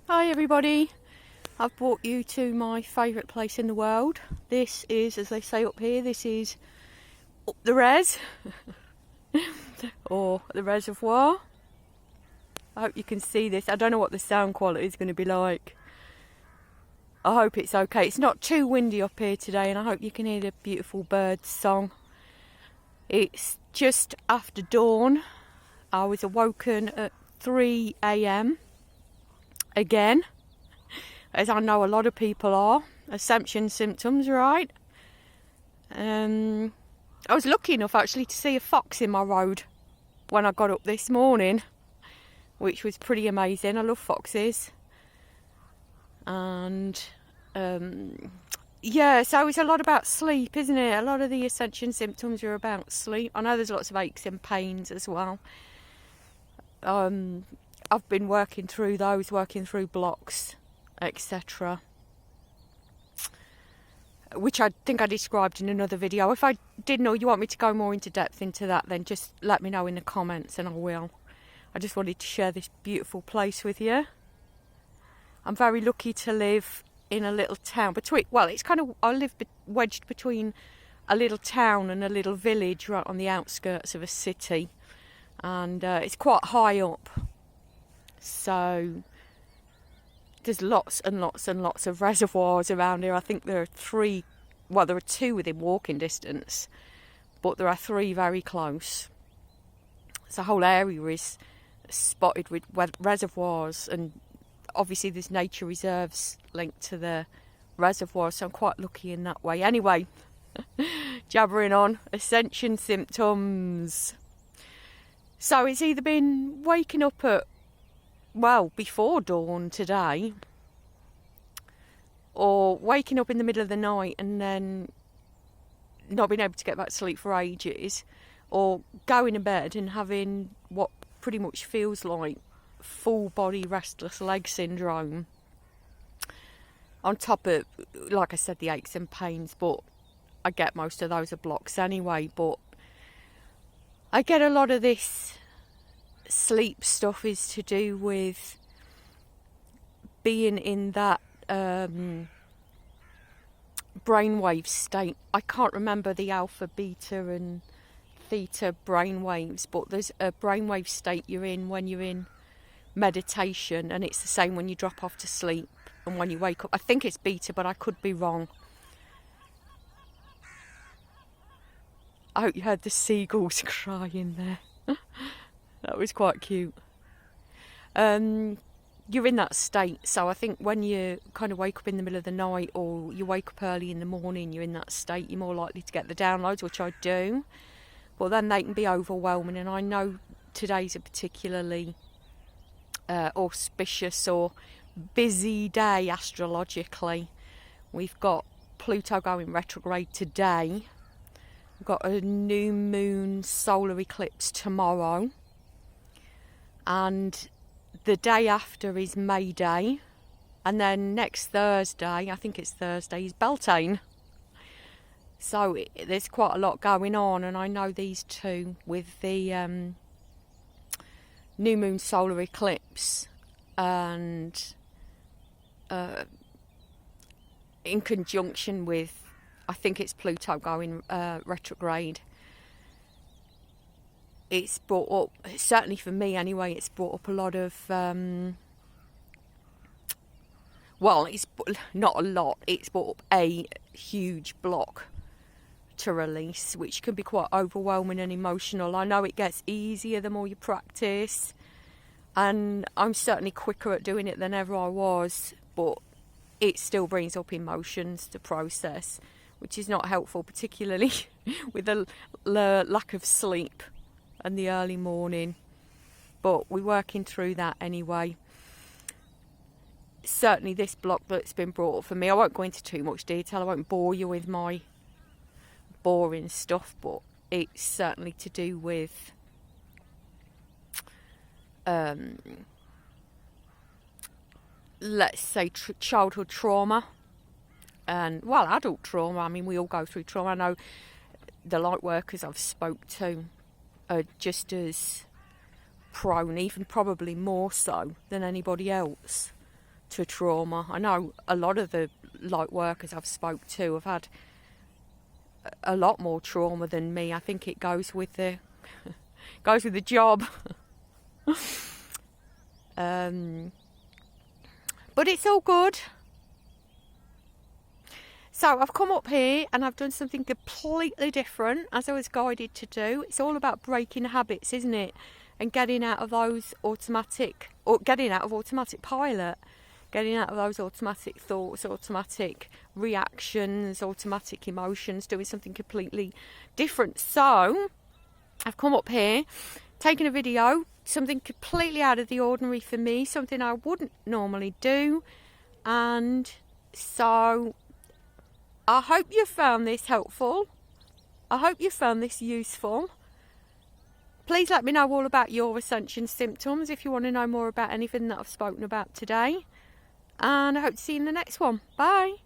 Hi everybody, I've brought you to my favourite place in the world. This is, as they say up here, this is up the res, or the reservoir. I hope you can see this. I don't know what the sound quality is going to be like. I hope it's okay. It's not too windy up here today, and I hope you can hear the beautiful birds' song. It's just after dawn. I was awoken at 3 a.m. again, as I know a lot of people are. Ascension symptoms, right? I was lucky enough actually to see a fox in my road when I got up this morning, which was pretty amazing. I love foxes. And yeah, so it's a lot about sleep, isn't it? A lot of the ascension symptoms are about sleep. I know there's lots of aches and pains as well. I've been working through those, working through blocks, etc., which I think I described in another video. If I didn't, or you want me to go more into depth into that, then just let me know in the comments and I will. I just wanted to share this beautiful place with you. I'm very lucky to live in a little town I live wedged between a little town and a little village right on the outskirts of a city, and it's quite high up. So there's lots and lots and lots of reservoirs around here. I think there are two within walking distance, but there are three very close. So the whole area is spotted with reservoirs, and obviously there's nature reserves linked to the reservoirs, so I'm quite lucky in that way. Anyway, jabbering on, ascension symptoms. So it's either been waking up at before dawn today, or waking up in the middle of the night and then not being able to get back to sleep for ages, or going to bed and having what pretty much feels like full body restless leg syndrome, on top of, like I said, the aches and pains. But I get most of those are blocks anyway. But I get a lot of this sleep stuff is to do with being in that brainwave state. I can't remember the alpha, beta and theta brainwaves, but there's a brainwave state you're in when you're in meditation, and it's the same when you drop off to sleep and when you wake up. I think it's beta, but I could be wrong. I hope you heard the seagulls crying there. That was quite cute. You're in that state, so I think when you kind of wake up in the middle of the night, or you wake up early in the morning, you're in that state, you're more likely to get the downloads, which I do. But then they can be overwhelming, and I know today's a particularly auspicious or busy day astrologically. We've got Pluto going retrograde today. We've got a new moon solar eclipse tomorrow, and the day after is May Day, and then next Thursday, I think it's Thursday, is Beltane. So there's quite a lot going on, and I know these two with the new moon solar eclipse, and in conjunction with, I think it's Pluto going retrograde. It's brought up, certainly for me anyway, it's brought up a lot of, it's not a lot, it's brought up a huge block to release, which can be quite overwhelming and emotional. I know it gets easier the more you practice, and I'm certainly quicker at doing it than ever I was, but it still brings up emotions to process, which is not helpful, particularly with the lack of sleep and the early morning. But we're working through that anyway. Certainly this block that's been brought up for me, I won't go into too much detail, I won't bore you with my boring stuff, but it's certainly to do with let's say childhood trauma and adult trauma. I mean, we all go through trauma. I know the Lightworkers I've spoke to are just as prone, even probably more so than anybody else, to trauma. I know a lot of the light workers I've spoke to have had a lot more trauma than me. I think it goes with the job. But it's all good. So I've come up here and I've done something completely different, as I was guided to do. It's all about breaking habits, isn't it? And getting out of those getting out of automatic pilot, getting out of those automatic thoughts, automatic reactions, automatic emotions, doing something completely different. So I've come up here, taken a video, something completely out of the ordinary for me, something I wouldn't normally do. And so I hope you found this helpful. I hope you found this useful. Please let me know all about your ascension symptoms if you want to know more about anything that I've spoken about today. And I hope to see you in the next one. Bye.